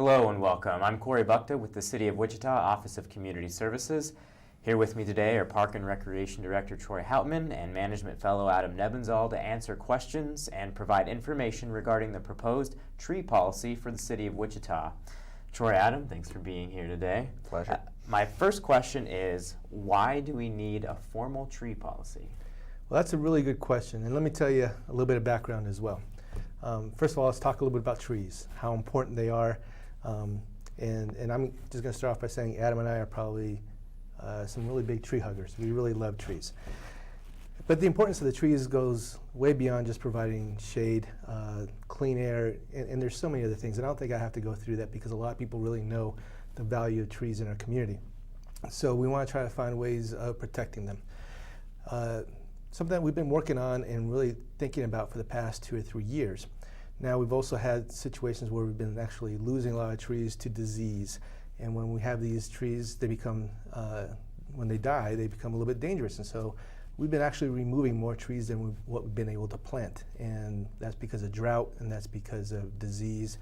Hello and welcome. I'm Corey Buckta with the City of Wichita Office of Community Services. Here with me today are Park and Recreation Director Troy Houtman and Management Fellow Adam Nebenzahl to answer questions and provide information regarding the proposed tree policy for the City of Wichita. Troy, Adam, thanks for being here today. Pleasure. My first question is, why do we need a formal tree policy? Well, that's a really good question, and let me tell you a little bit of background as well. First of all, let's talk a little bit about trees, how important they are. And I'm just going to start off by saying Adam and I are probably some really big tree huggers. We really love trees. But the importance of the trees goes way beyond just providing shade, clean air, and there's so many other things. And I don't think I have to go through that because a lot of people really know the value of trees in our community. So we want to try to find ways of protecting them. Something that we've been working on and really thinking about for the past 2 or 3 years. Now, we've also had situations where we've been actually losing a lot of trees to disease. And when we have these trees, they become, when they die, they become a little bit dangerous. And so we've been actually removing more trees than what we've been able to plant. And that's because of drought, and that's because of disease,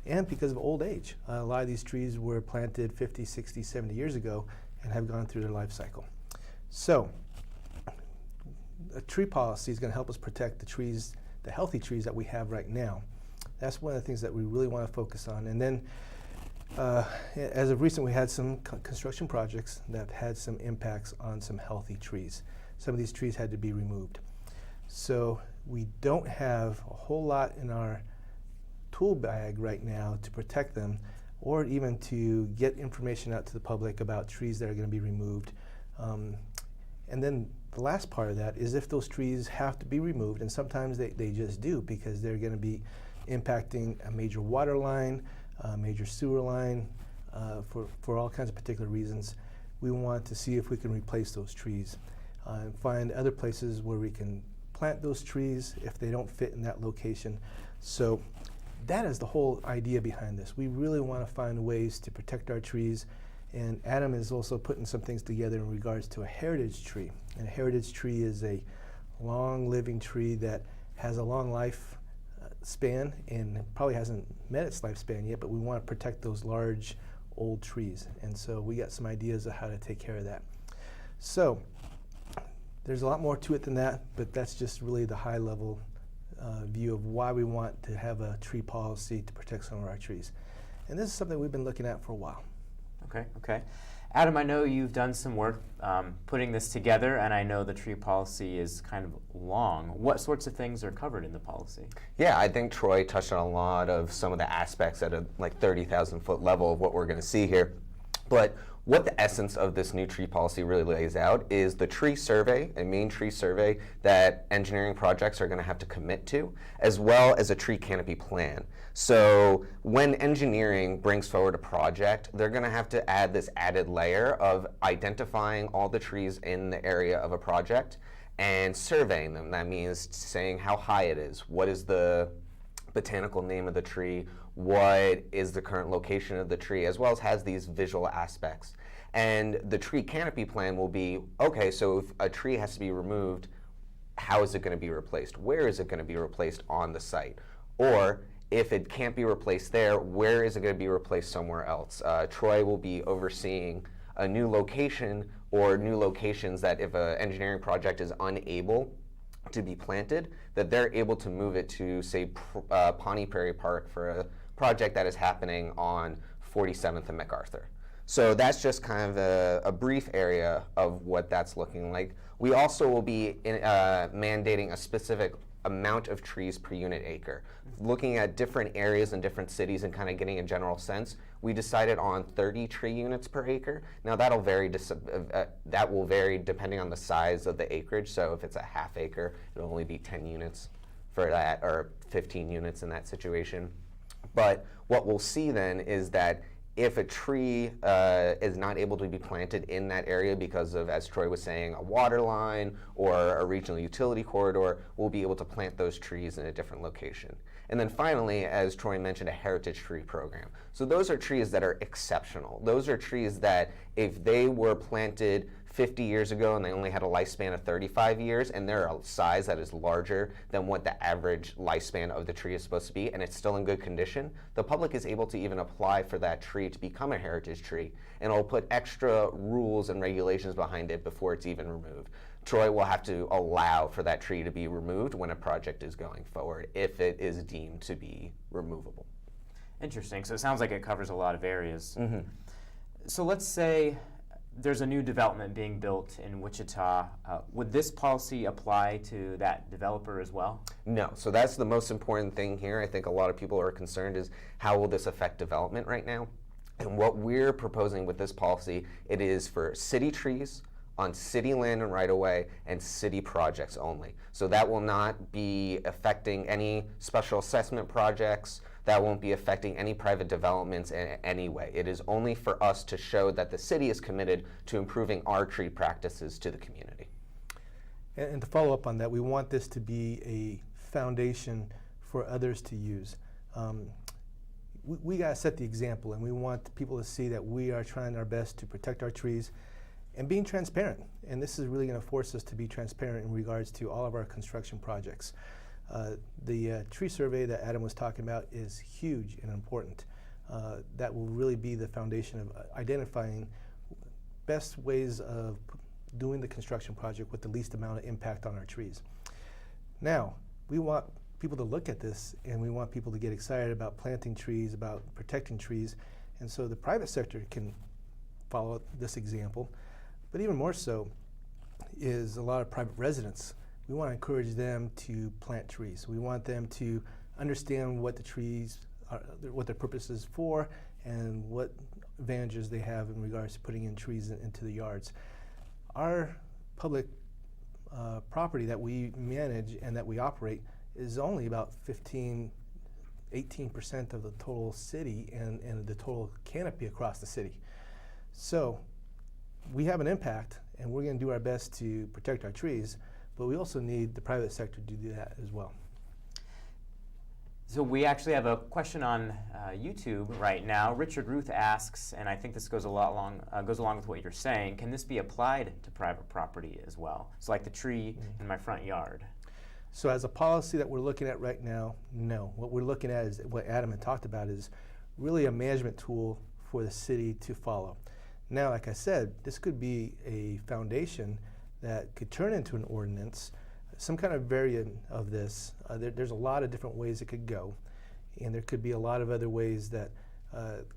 and because of old age. A lot of these trees were planted 50, 60, 70 years ago and have gone through their life cycle. So a tree policy is going to help us protect the trees, the healthy trees that we have right now. That's one of the things that we really want to focus on. And then as of recent, we had some construction projects that had some impacts on some healthy trees. Some of these trees had to be removed. So we don't have a whole lot in our tool bag right now to protect them, or even to get information out to the public about trees that are going to be removed. And then the last part of that is if those trees have to be removed, and sometimes they just do because they're going to be impacting a major water line, a major sewer line, for all kinds of particular reasons, we want to see if we can replace those trees and find other places where we can plant those trees if they don't fit in that location. So that is the whole idea behind this. We really want to find ways to protect our trees. And Adam is also putting some things together in regards to a heritage tree. And a heritage tree is a long living tree that has a long life span and probably hasn't met its lifespan yet, but we want to protect those large old trees. And so we got some ideas of how to take care of that. So there's a lot more to it than that, but that's just really the high level view of why we want to have a tree policy to protect some of our trees. And this is something we've been looking at for a while. Okay. Adam, I know you've done some work putting this together, and I know the tree policy is kind of long. What sorts of things are covered in the policy? Yeah, I think Troy touched on a lot of some of the aspects at a 30,000 foot level of what we're going to see here. But what the essence of this new tree policy really lays out is the tree survey, a main tree survey that engineering projects are going to have to commit to, as well as a tree canopy plan. So when engineering brings forward a project, they're going to have to add this added layer of identifying all the trees in the area of a project and surveying them. That means saying how high it is, what is the botanical name of the tree, what is the current location of the tree, as well as has these visual aspects. And the tree canopy plan will be, okay, so if a tree has to be removed, how is it going to be replaced? Where is it going to be replaced on the site? Or if it can't be replaced there, where is it going to be replaced somewhere else? Troy will be overseeing a new location or new locations that if an engineering project is unable to be planted, that they're able to move it to, say, Pawnee Prairie Park for a project that is happening on 47th and MacArthur. So that's just kind of a brief area of what that's looking like. We also will be mandating a specific amount of trees per unit acre. Looking at different areas in different cities and kind of getting a general sense, we decided on 30 tree units per acre. Now that'll vary, that will vary depending on the size of the acreage. So if it's a half acre, it'll only be 10 units for that, or 15 units in that situation. But what we'll see then is that if a tree is not able to be planted in that area because of, as Troy was saying, a water line or a regional utility corridor, we'll be able to plant those trees in a different location. And then finally, as Troy mentioned, a heritage tree program. So those are trees that are exceptional. Those are trees that if they were planted 50 years ago and they only had a lifespan of 35 years, and they're a size that is larger than what the average lifespan of the tree is supposed to be, and it's still in good condition, the public is able to even apply for that tree to become a heritage tree, and it'll put extra rules and regulations behind it before it's even removed. Troy will have to allow for that tree to be removed when a project is going forward, if it is deemed to be removable. Interesting. So it sounds like it covers a lot of areas. Mm-hmm. So let's say there's a new development being built in Wichita. Would this policy apply to that developer as well? No. So that's the most important thing here. I think a lot of people are concerned is how will this affect development right now? And what we're proposing with this policy, it is for city trees, on city land and right-of-way, and city projects only. So that will not be affecting any special assessment projects. That won't be affecting any private developments in any way. It is only for us to show that the city is committed to improving our tree practices to the community. And to follow up on that, we want this to be a foundation for others to use. We got to set the example, and we want people to see that we are trying our best to protect our trees and being transparent. And this is really going to force us to be transparent in regards to all of our construction projects. The tree survey that Adam was talking about is huge and important. That will really be the foundation of identifying best ways of doing the construction project with the least amount of impact on our trees. Now, we want people to look at this, and we want people to get excited about planting trees, about protecting trees, and so the private sector can follow this example. But even more so is a lot of private residents. We want to encourage them to plant trees. We want them to understand what the trees are, what their purpose is for, and what advantages they have in regards to putting in trees into the yards. Our public property that we manage and that we operate is only about 18% of the total city and the total canopy across the city. So we have an impact, and we're going to do our best to protect our trees, but we also need the private sector to do that as well. So we actually have a question on YouTube right now. Richard Ruth asks, and I think this goes along with what you're saying, can this be applied to private property as well? So like the tree in my front yard. So as a policy that we're looking at right now, no. What we're looking at is what Adam had talked about is really a management tool for the city to follow. Now, like I said, this could be a foundation that could turn into an ordinance, some kind of variant of this. There's a lot of different ways it could go, and there could be a lot of other ways that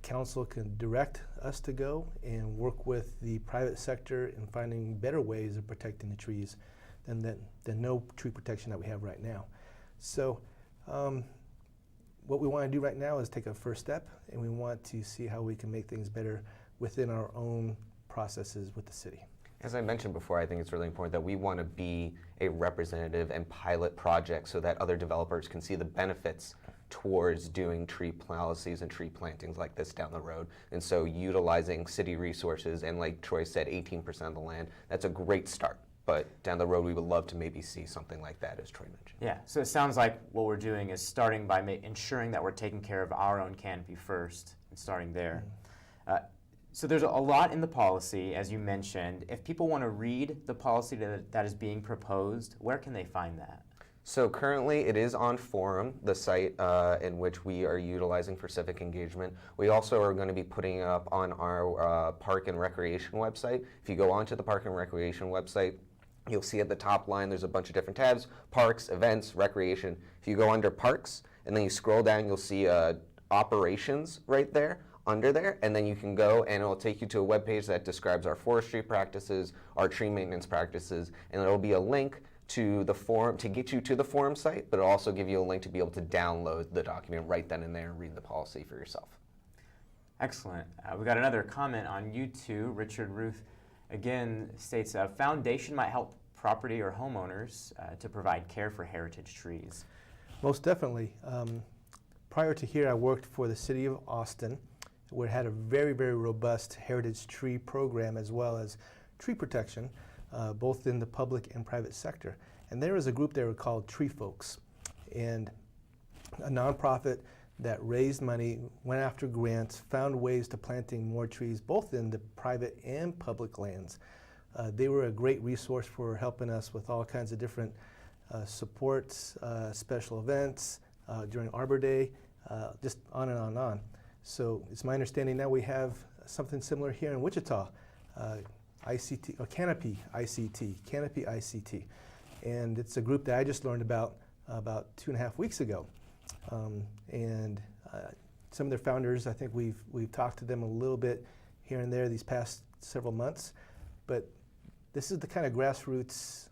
council can direct us to go and work with the private sector in finding better ways of protecting the trees than no tree protection that we have right now. So what we want to do right now is take a first step, and we want to see how we can make things better within our own processes with the city. As I mentioned before, I think it's really important that we want to be a representative and pilot project so that other developers can see the benefits towards doing tree policies and tree plantings like this down the road. And so utilizing city resources, and like Troy said, 18% of the land, that's a great start. But down the road, we would love to maybe see something like that, as Troy mentioned. Yeah, so it sounds like what we're doing is starting by ensuring that we're taking care of our own canopy first and starting there. So there's a lot in the policy, as you mentioned. If people want to read the policy that is being proposed, where can they find that? So currently it is on Forum, the site in which we are utilizing for civic engagement. We also are going to be putting it up on our Park and Recreation website. If you go onto the Park and Recreation website, you'll see at the top line there's a bunch of different tabs: Parks, Events, Recreation. If you go under Parks and then you scroll down, you'll see Operations right there. Under there, and then you can go and it'll take you to a web page that describes our forestry practices, our tree maintenance practices, and it'll be a link to the forum to get you to the forum site, but it'll also give you a link to be able to download the document right then and there and read the policy for yourself. Excellent. We got another comment on YouTube. Richard Ruth again states a foundation might help property or homeowners to provide care for heritage trees. Most definitely. Prior to here, I worked for the city of Austin, where it had a very, very robust heritage tree program as well as tree protection, both in the public and private sector. And there was a group there called Tree Folks, and a nonprofit that raised money, went after grants, found ways to planting more trees, both in the private and public lands. They were a great resource for helping us with all kinds of different supports, special events, during Arbor Day, just on and on and on. So it's my understanding now we have something similar here in Wichita, ICT, or Canopy ICT. And it's a group that I just learned about 2.5 weeks ago. And some of their founders, I think we've talked to them a little bit here and there these past several months. But this is the kind of grassroots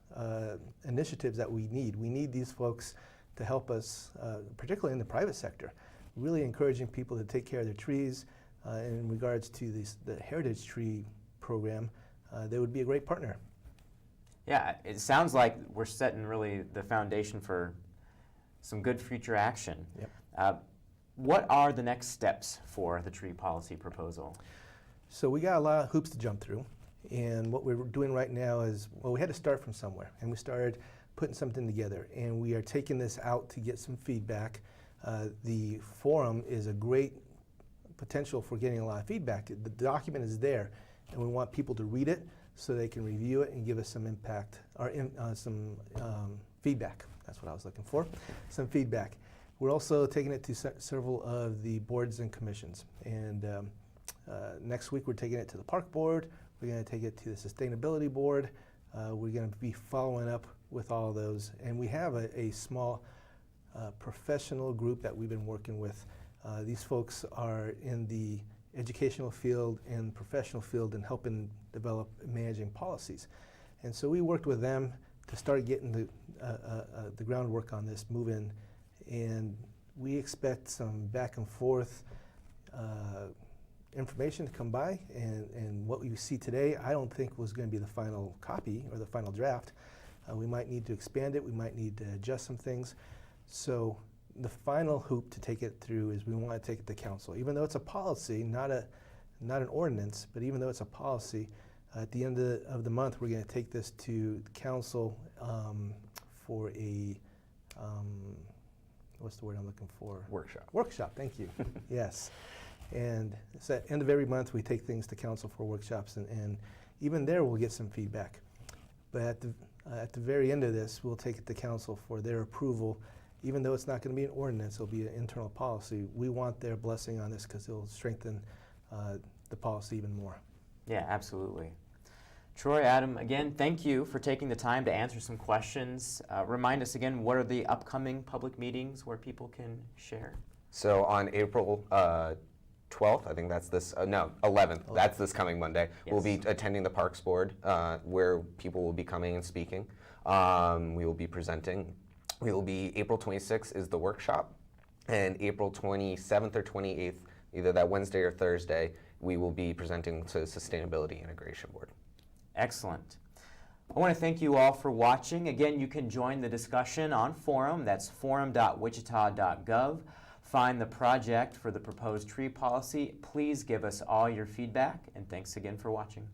initiatives that we need. We need these folks to help us, particularly in the private sector, really encouraging people to take care of their trees. In regards to the Heritage Tree program, they would be a great partner. Yeah, it sounds like we're setting really the foundation for some good future action. Yep. What are the next steps for the tree policy proposal? So we got a lot of hoops to jump through. And what we're doing right now is, well, we had to start from somewhere. And we started putting something together. And we are taking this out to get some feedback. The forum is a great potential for getting a lot of feedback. The document is there, and we want people to read it so they can review it and give us some impact, or some feedback. That's what I was looking for, some feedback. We're also taking it to several of the boards and commissions. And next week we're taking it to the Park Board. We're going to take it to the Sustainability Board. We're going to be following up with all of those. And we have a small professional group that we've been working with. These folks are in the educational field and professional field and helping develop managing policies. And so we worked with them to start getting the groundwork on this moving. And we expect some back and forth information to come by. And what you see today, I don't think was going to be the final copy or the final draft. We might need to expand it. We might need to adjust some things. So the final hoop to take it through is we want to take it to council. Even though it's a policy, not an ordinance, but even though it's a policy, at the end of the month, we're going to take this to council for a, what's the word I'm looking for? Workshop. Workshop, thank you. Yes. And so at the end of every month, we take things to council for workshops, and even there we'll get some feedback. But at the very end of this, we'll take it to council for their approval. Even though it's not going to be an ordinance, it'll be an internal policy. We want their blessing on this because it'll strengthen the policy even more. Yeah, absolutely. Troy, Adam, again, thank you for taking the time to answer some questions. Remind us again, what are the upcoming public meetings where people can share? So on April 12th, I think that's this, no, 11th, that's this coming Monday. Yes. We'll be attending the Parks Board where people will be coming and speaking. We will be presenting. We will be, April 26th is the workshop, and April 27th or 28th, either that Wednesday or Thursday, we will be presenting to the Sustainability Integration Board. Excellent. I want to thank you all for watching. Again, you can join the discussion on Forum. That's forum.wichita.gov. Find the project for the proposed tree policy. Please give us all your feedback, and thanks again for watching.